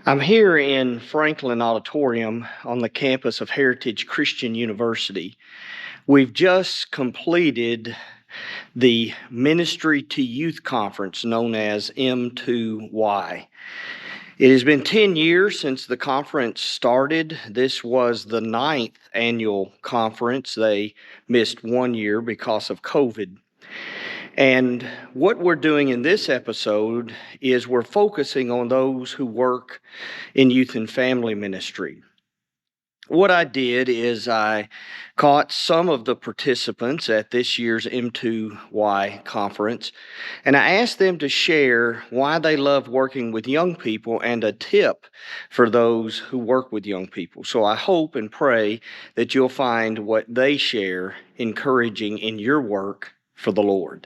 I'm here in Franklin Auditorium on the campus of Heritage Christian University. We've just completed the Ministry to Youth Conference known as M2Y. It has been 10 years since the conference started. This was the 9th annual conference. They missed 1 year because of COVID. And what we're doing in this episode is we're focusing on those who work in youth and family ministry. What I did is I caught some of the participants at this year's M2Y conference, and I asked them to share why they love working with young people and a tip for those who work with young people. So I hope and pray that you'll find what they share encouraging in your work for the Lord.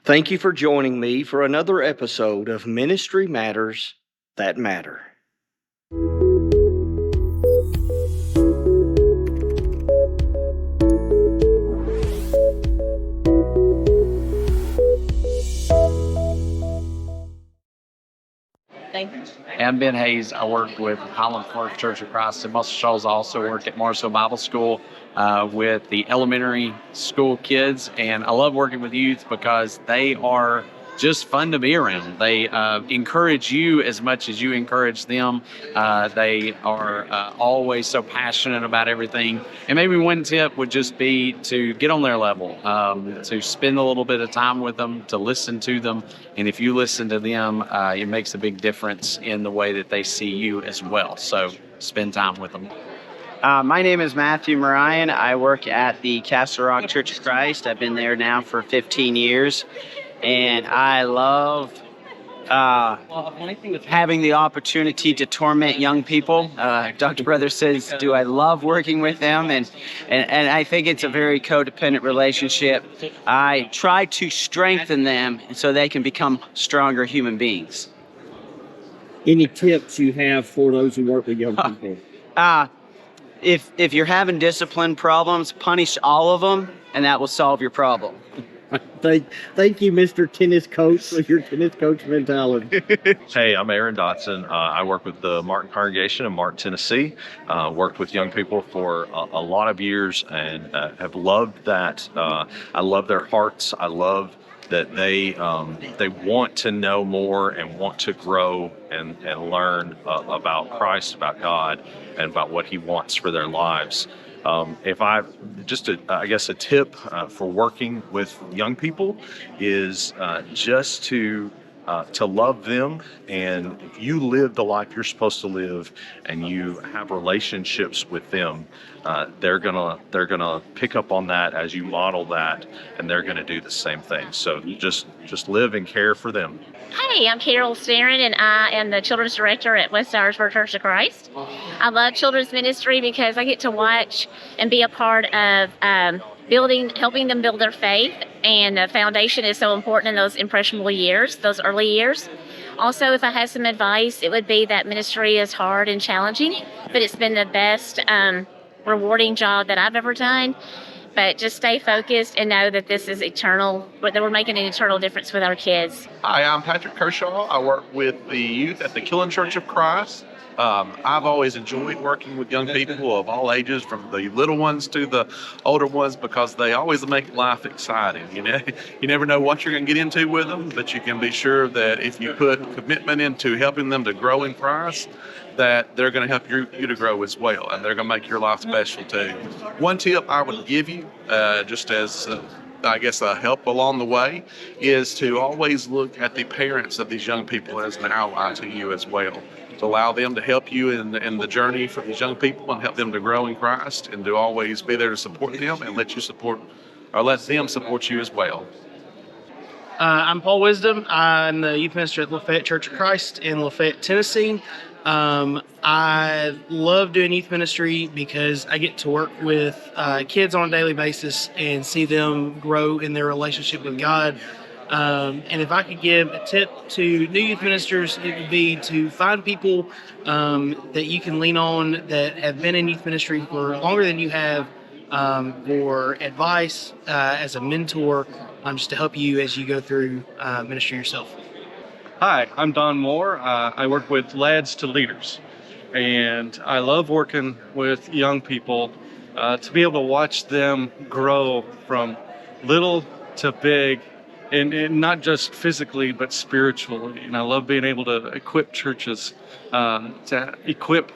Thank you for joining me for another episode of Ministry Matters That Matter. I'm Ben Hayes. I work with Highland Park Church of Christ in Muscle Shoals. I also work at Morrisville Bible School with the elementary school kids. And I love working with youth because they are just fun to be around. They encourage you as much as you encourage them. They are always so passionate about everything. And maybe one tip would just be to get on their level, to spend a little bit of time with them, to listen to them. And if you listen to them, it makes a big difference in the way that they see you as well. So spend time with them. My name is Matthew Marion. I work at the Castle Rock Church of Christ. I've been there now for 15 years. And I love having the opportunity to torment young people. Dr. Brothers says, do I love working with them? And I think it's a very codependent relationship. I try to strengthen them so they can become stronger human beings. Any tips you have for those who work with young people? If you're having discipline problems, punish all of them, and that will solve your problem. Thank you, Mr. Tennis Coach, for your tennis coach mentality. Hey, I'm Aaron Dotson. I work with the Martin Congregation in Martin, Tennessee. Worked with young people for a lot of years and have loved that. I love their hearts. I love that they want to know more and want to grow and learn about Christ, about God, and about what He wants for their lives. I guess a tip for working with young people is just to love them. And if you live the life you're supposed to live and you have relationships with them, they're gonna pick up on that as you model that, and they're gonna do the same thing. So just live and care for them. Hey, I'm Carol Sarin, and I am the children's director at West Irisburg Church of Christ. I love children's ministry because I get to watch and be a part of helping them build their faith, and the foundation is so important in those impressionable years, those early years. Also, if I had some advice, it would be that ministry is hard and challenging, but it's been the best rewarding job that I've ever done. But just stay focused and know that this is eternal, that we're making an eternal difference with our kids. Hi, I'm Patrick Kershaw. I work with the youth at the Killen Church of Christ. I've always enjoyed working with young people of all ages, from the little ones to the older ones, because they always make life exciting. You know, you never know what you're going to get into with them, but you can be sure that if you put commitment into helping them to grow in Christ, that they're going to help you to grow as well, and they're going to make your life special too. One tip I would give you, just as I guess a help along the way, is to always look at the parents of these young people as an ally to you as well. To allow them to help you in the journey for these young people and help them to grow in Christ, and to always be there to support them and let them support you as well. I'm Paul Wisdom. I'm the youth minister at Lafayette Church of Christ in Lafayette, Tennessee. I love doing youth ministry because I get to work with kids on a daily basis and see them grow in their relationship with God. And if I could give a tip to new youth ministers, it would be to find people that you can lean on that have been in youth ministry for longer than you have, for advice as a mentor, just to help you as you go through ministry yourself. Hi, I'm Don Moore. I work with Lads to Leaders, and I love working with young people to be able to watch them grow from little to big, and not just physically, but spiritually. And I love being able to equip churches, to equip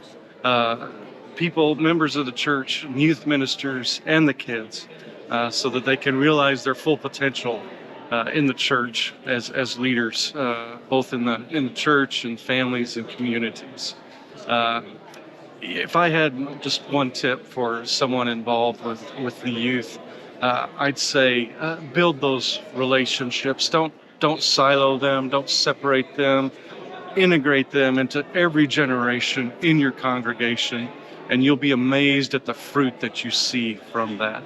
people, members of the church, youth ministers, and the kids, so that they can realize their full potential in the church as leaders, both in the church and families and communities. If I had just one tip for someone involved with the youth, I'd say build those relationships. Don't silo them. Don't separate them. Integrate them into every generation in your congregation, and you'll be amazed at the fruit that you see from that.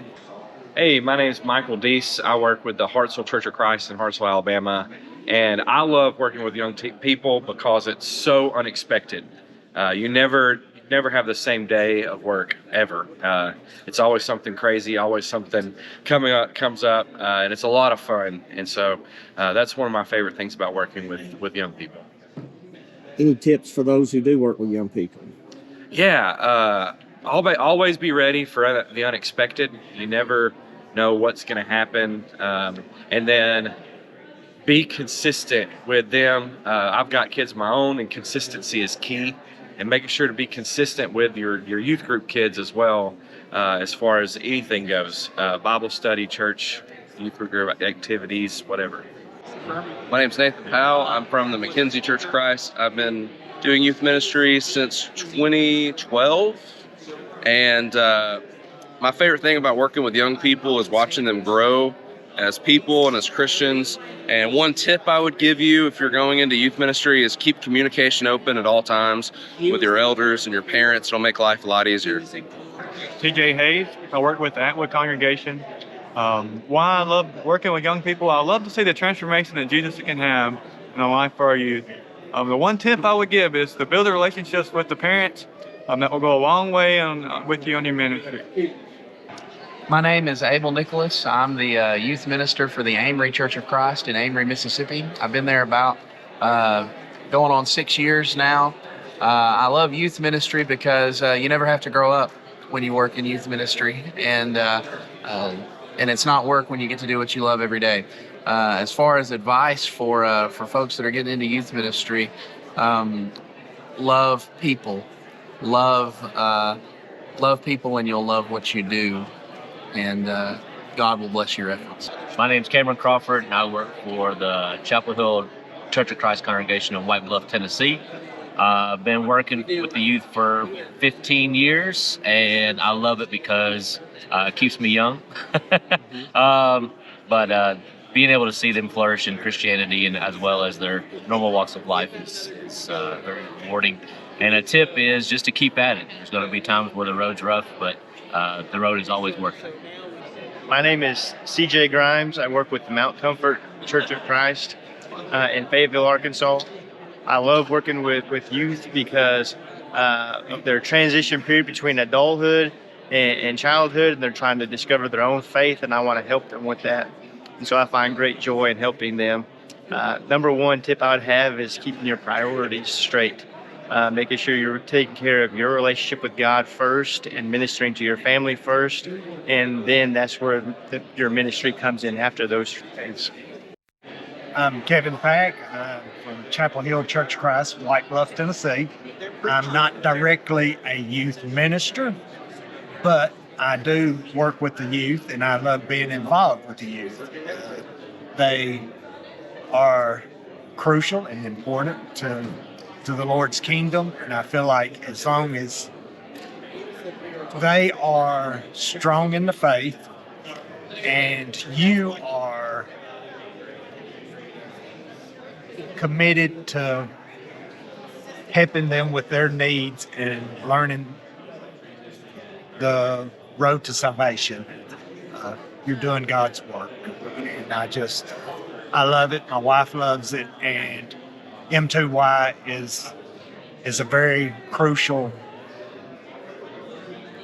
Hey, my name is Michael Deese. I work with the Hartsville Church of Christ in Hartsville, Alabama. And I love working with young people because it's so unexpected. You never have the same day of work ever. It's always something crazy, always something comes up, and it's a lot of fun. And so that's one of my favorite things about working with young people. Any tips for those who do work with young people? Yeah, always be ready for the unexpected. You never know what's going to happen, and then be consistent with them. I've got kids of my own, and consistency is key, and making sure to be consistent with your youth group kids as well, as far as anything goes, Bible study, church, youth group activities, whatever. My name's Nathan Powell. I'm from the McKenzie Church of Christ. I've been doing youth ministry since 2012, and my favorite thing about working with young people is watching them grow as people and as Christians. And one tip I would give you if you're going into youth ministry is keep communication open at all times with your elders and your parents. It'll make life a lot easier. TJ Hayes. I work with the Atwood congregation. Why I love working with young people, I love to see the transformation that Jesus can have in a life for our youth. The one tip I would give is to build the relationships with the parents. That will go a long way with you on your ministry. My name is Abel Nicholas. I'm the youth minister for the Amory Church of Christ in Amory, Mississippi. I've been there about going on 6 years now. I love youth ministry because you never have to grow up when you work in youth ministry, and it's not work when you get to do what you love every day. As far as advice for folks that are getting into youth ministry, love people. Love people, and you'll love what you do, and God will bless your efforts. My name's Cameron Crawford, and I work for the Chapel Hill Church of Christ congregation in White Bluff, Tennessee. I've been working with the youth for 15 years, and I love it because it keeps me young. But being able to see them flourish in Christianity and as well as their normal walks of life is very rewarding. And a tip is just to keep at it. There's going to be times where the road's rough, but the road is always worth it. My name is CJ Grimes. I work with the Mount Comfort Church of Christ in Fayetteville, Arkansas. I love working with youth because of their transition period between adulthood and childhood, and they're trying to discover their own faith, and I want to help them with that. And so I find great joy in helping them. Number one tip I would have is keeping your priorities straight. Making sure you're taking care of your relationship with God first and ministering to your family first, and then that's where your ministry comes in after those things. I'm Kevin Pack from Chapel Hill Church of Christ, White Bluff, Tennessee. I'm not directly a youth minister, but I do work with the youth, and I love being involved with the youth. They are crucial and important to the Lord's kingdom, and I feel like as long as they are strong in the faith and you are committed to helping them with their needs and learning the road to salvation, you're doing God's work. And I love it. My wife loves it, and M2Y is a very crucial.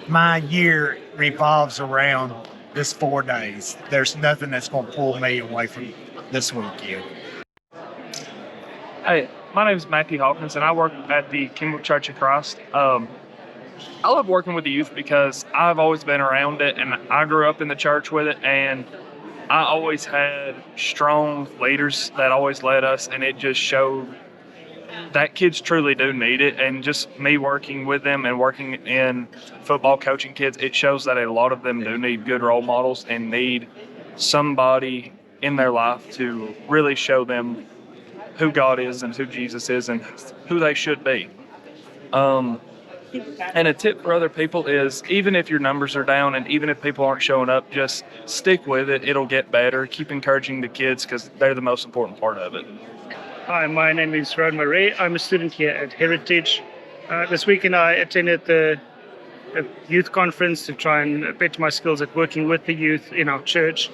My year revolves around this 4 days. There's nothing that's going to pull me away from this weekend. Hey, my name is Matthew Hawkins, and I work at the Kingdom Church of Christ. I love working with the youth because I've always been around it, and I grew up in the church with it, and I always had strong leaders that always led us, and it just showed that kids truly do need it. And just me working with them and working in football coaching kids, it shows that a lot of them do need good role models and need somebody in their life to really show them who God is and who Jesus is and who they should be. And a tip for other people is, even if your numbers are down and even if people aren't showing up, just stick with it. It'll get better. Keep encouraging the kids because they're the most important part of it. Hi, my name is Ron Marie. I'm a student here at Heritage. This weekend I attended a youth conference to try and better my skills at working with the youth in our church.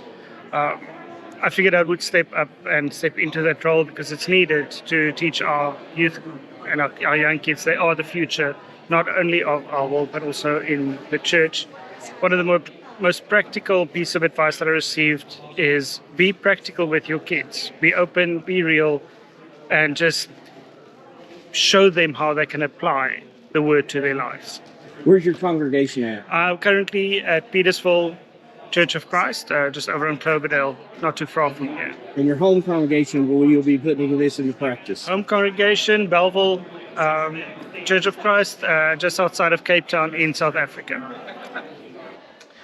I figured I would step up and step into that role because it's needed to teach our youth and our young kids. They are the future, not only of our world, but also in the church. One of the most practical piece of advice that I received is be practical with your kids. Be open, be real, and just show them how they can apply the word to their lives. Where's your congregation at? I'm currently at Petersville Church of Christ, just over in Cloverdale, not too far from here. And your home congregation, will you be putting this into practice? Home congregation, Belleville Church of Christ, just outside of Cape Town in South Africa.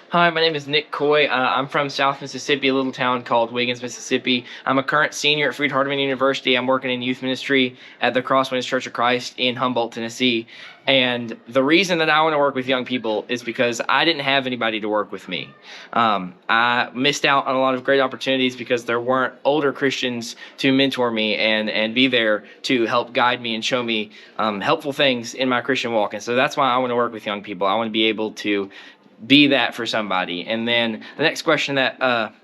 Hi, my name is Nick Coy. I'm from South Mississippi, a little town called Wiggins, Mississippi. I'm a current senior at Freed-Hardeman University. I'm working in youth ministry at the Crosswinds Church of Christ in Humboldt, Tennessee. And the reason that I want to work with young people is because I didn't have anybody to work with me. I missed out on a lot of great opportunities because there weren't older Christians to mentor me and be there to help guide me and show me helpful things in my Christian walk. And so that's why I want to work with young people. I want to be able to be that for somebody. And then the next question that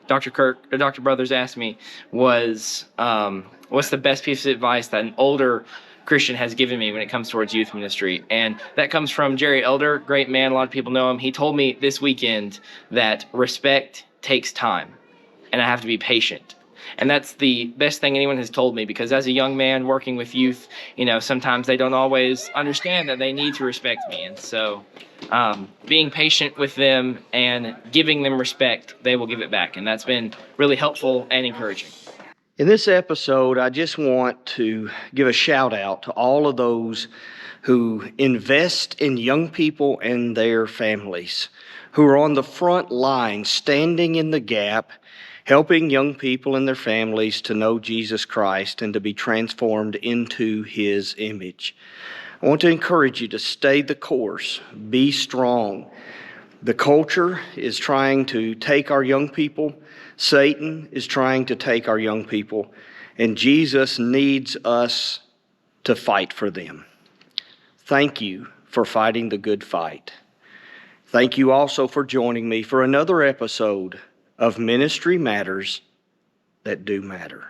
Dr. Brothers asked me was, what's the best piece of advice that an older Christian has given me when it comes towards youth ministry? And that comes from Jerry Elder, great man. A lot of people know him. He told me this weekend that respect takes time and I have to be patient. And that's the best thing anyone has told me, because as a young man working with youth, sometimes they don't always understand that they need to respect me. And so being patient with them and giving them respect, they will give it back. And that's been really helpful and encouraging. In this episode, I just want to give a shout out to all of those who invest in young people and their families, who are on the front line, standing in the gap, helping young people and their families to know Jesus Christ and to be transformed into His image. I want to encourage you to stay the course, be strong. The culture is trying to take our young people. Satan is trying to take our young people, and Jesus needs us to fight for them. Thank you for fighting the good fight. Thank you also for joining me for another episode of Ministry Matters That Do Matter.